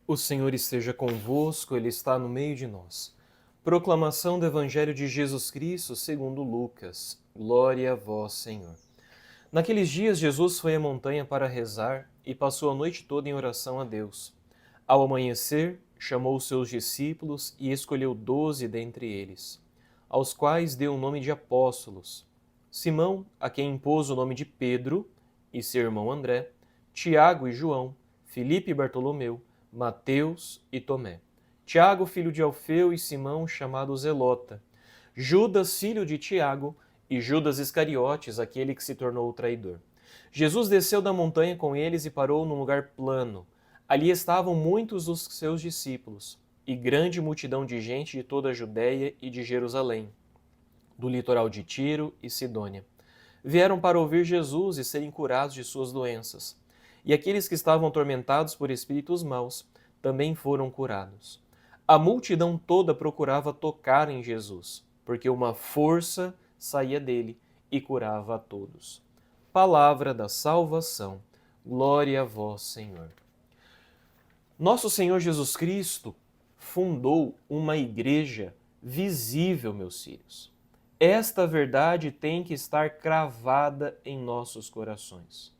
O Senhor esteja convosco, Ele está no meio de nós. Proclamação do Evangelho de Jesus Cristo segundo Lucas. Glória a vós, Senhor. Naqueles dias, Jesus foi à montanha para rezar e passou a noite toda em oração a Deus. Ao amanhecer, chamou os seus discípulos e escolheu 12 dentre eles, aos quais deu o nome de apóstolos. Simão, a quem impôs o nome de Pedro, e seu irmão André, Tiago e João, Filipe e Bartolomeu, Mateus e Tomé, Tiago, filho de Alfeu, e Simão, chamado Zelota, Judas, filho de Tiago, e Judas Iscariotes, aquele que se tornou o traidor. Jesus desceu da montanha com eles e parou num lugar plano. Ali estavam muitos dos seus discípulos, e grande multidão de gente de toda a Judéia e de Jerusalém, do litoral de Tiro e Sidônia. Vieram para ouvir Jesus e serem curados de suas doenças. E aqueles que estavam atormentados por espíritos maus também foram curados. A multidão toda procurava tocar em Jesus, porque uma força saía dele e curava a todos. Palavra da salvação. Glória a vós, Senhor. Nosso Senhor Jesus Cristo fundou uma igreja visível, meus filhos. Esta verdade tem que estar cravada em nossos corações.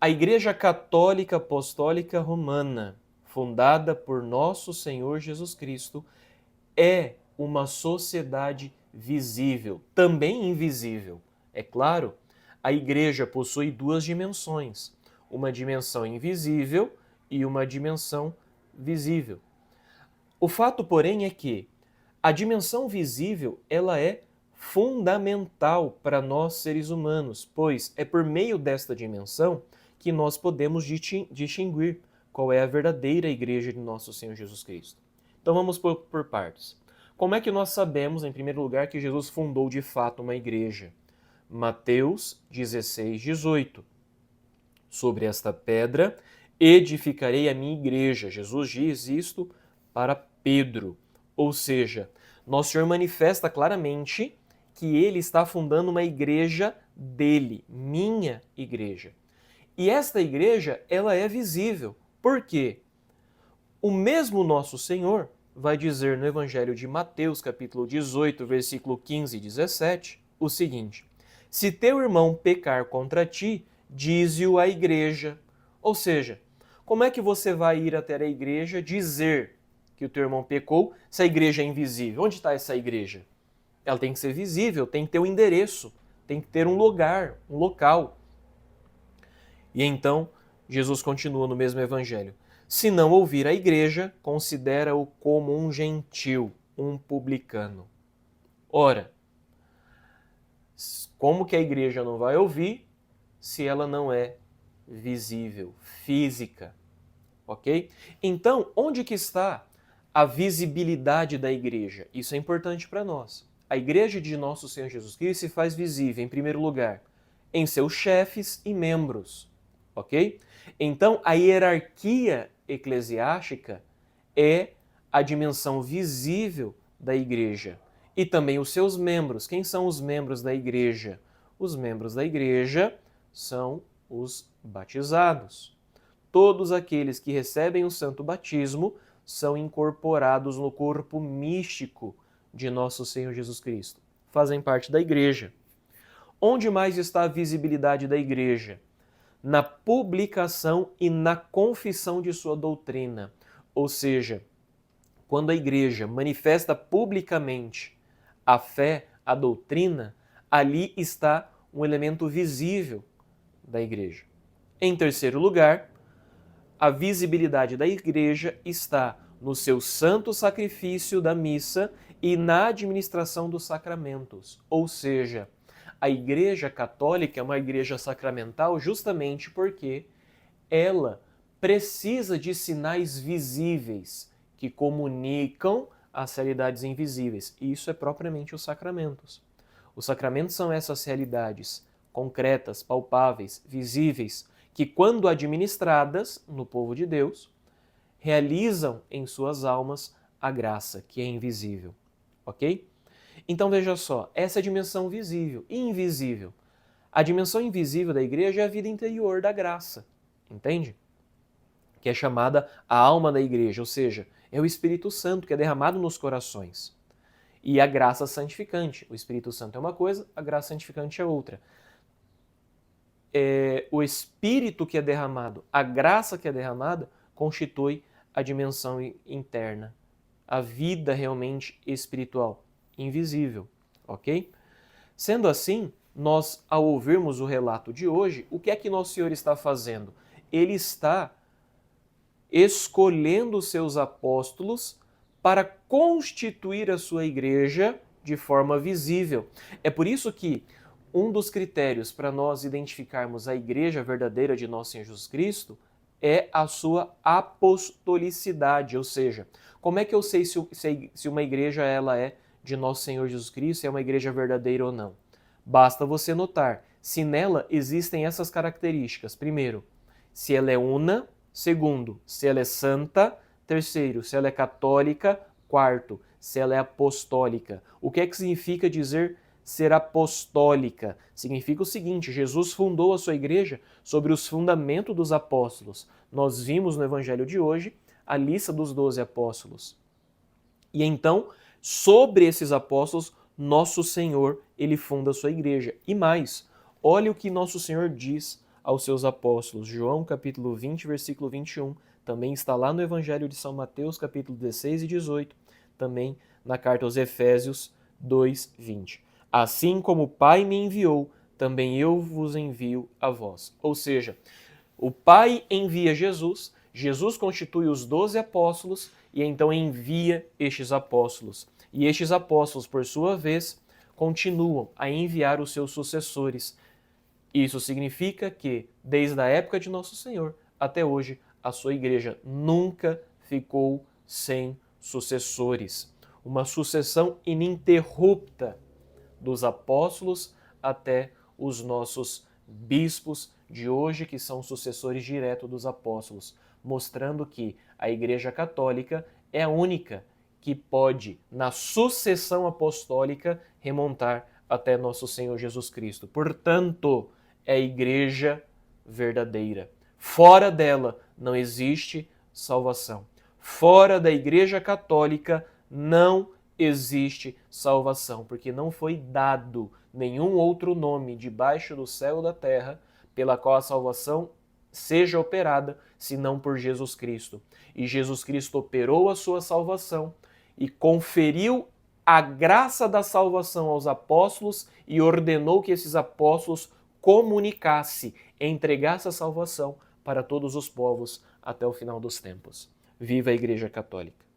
A Igreja Católica Apostólica Romana, fundada por nosso Senhor Jesus Cristo, é uma sociedade visível, também invisível. É claro, a Igreja possui duas dimensões, uma dimensão invisível e uma dimensão visível. O fato, porém, é que a dimensão visível, ela é fundamental para nós seres humanos, pois é por meio desta dimensão que nós podemos distinguir qual é a verdadeira igreja de nosso Senhor Jesus Cristo. Então vamos por partes. Como é que nós sabemos, em primeiro lugar, que Jesus fundou de fato uma igreja? Mateus 16, 18. Sobre esta pedra edificarei a minha igreja. Jesus diz isto para Pedro. Ou seja, nosso Senhor manifesta claramente que ele está fundando uma igreja dele, minha igreja. E esta igreja, ela é visível. Por quê? O mesmo nosso Senhor vai dizer no Evangelho de Mateus, capítulo 18, versículo 15 e 17, o seguinte: se teu irmão pecar contra ti, dize-o à igreja. Ou seja, como é que você vai ir até a igreja dizer que o teu irmão pecou se a igreja é invisível? Onde está essa igreja? Ela tem que ser visível, tem que ter um endereço, tem que ter um lugar, um local. E então, Jesus continua no mesmo evangelho. Se não ouvir a igreja, considera-o como um gentil, um publicano. Ora, como que a igreja não vai ouvir se ela não é visível, física? Ok? Então, onde que está a visibilidade da igreja? Isso é importante para nós. A igreja de nosso Senhor Jesus Cristo se faz visível, em primeiro lugar, em seus chefes e membros. Ok? Então, a hierarquia eclesiástica é a dimensão visível da igreja. E também os seus membros. Quem são os membros da igreja? Os membros da igreja são os batizados. Todos aqueles que recebem o santo batismo são incorporados no corpo místico de nosso Senhor Jesus Cristo. Fazem parte da igreja. Onde mais está a visibilidade da igreja? Na publicação e na confissão de sua doutrina. Ou seja, quando a igreja manifesta publicamente a fé, a doutrina, ali está um elemento visível da igreja. Em terceiro lugar, a visibilidade da igreja está no seu santo sacrifício da missa e na administração dos sacramentos. Ou seja, a Igreja Católica é uma igreja sacramental justamente porque ela precisa de sinais visíveis que comunicam as realidades invisíveis. E isso é propriamente os sacramentos. Os sacramentos são essas realidades concretas, palpáveis, visíveis, que, quando administradas no povo de Deus, realizam em suas almas a graça, que é invisível. Ok? Então veja só, essa é a dimensão visível e invisível. A dimensão invisível da igreja é a vida interior da graça. Entende? que é chamada a alma da igreja, ou seja, é o Espírito Santo que é derramado nos corações. E a graça santificante. O Espírito Santo é uma coisa, a graça santificante é outra. O Espírito que é derramado, a graça que é derramada, constitui a dimensão interna, a vida realmente espiritual, invisível, ok? Sendo assim, nós, ao ouvirmos o relato de hoje, o que é que Nosso Senhor está fazendo? Ele está escolhendo os seus apóstolos para constituir a sua igreja de forma visível. É por isso que um dos critérios para nós identificarmos a igreja verdadeira de nosso Senhor Jesus Cristo é a sua apostolicidade, ou seja, como é que eu sei se uma igreja ela é de nosso Senhor Jesus Cristo, se é uma igreja verdadeira ou não? Basta você notar se nela existem essas características. Primeiro, se ela é una. Segundo, se ela é santa. Terceiro, se ela é católica. Quarto, se ela é apostólica. O que é que significa dizer ser apostólica? Significa o seguinte: Jesus fundou a sua igreja sobre os fundamentos dos apóstolos. Nós vimos no evangelho de hoje a lista dos 12 apóstolos. E então, sobre esses apóstolos, nosso Senhor, ele funda a sua igreja. E mais, olha o que nosso Senhor diz aos seus apóstolos. João capítulo 20, versículo 21, também está lá no Evangelho de São Mateus, capítulo 16 e 18, também na carta aos Efésios 2, 20. Assim como o Pai me enviou, também eu vos envio a vós. Ou seja, o Pai envia Jesus, Jesus constitui os 12 apóstolos e então envia estes apóstolos. E estes apóstolos, por sua vez, continuam a enviar os seus sucessores. Isso significa que, desde a época de Nosso Senhor até hoje, a sua igreja nunca ficou sem sucessores. Uma sucessão ininterrupta dos apóstolos até os nossos bispos de hoje, que são sucessores diretos dos apóstolos, mostrando que a Igreja Católica é a única que pode, na sucessão apostólica, remontar até nosso Senhor Jesus Cristo. Portanto, é a Igreja verdadeira. Fora dela não existe salvação. Fora da Igreja Católica não existe salvação, porque não foi dado nenhum outro nome debaixo do céu e da terra pela qual a salvação seja operada, senão por Jesus Cristo. E Jesus Cristo operou a sua salvação e conferiu a graça da salvação aos apóstolos e ordenou que esses apóstolos comunicassem, entregassem a salvação para todos os povos até o final dos tempos. Viva a Igreja Católica!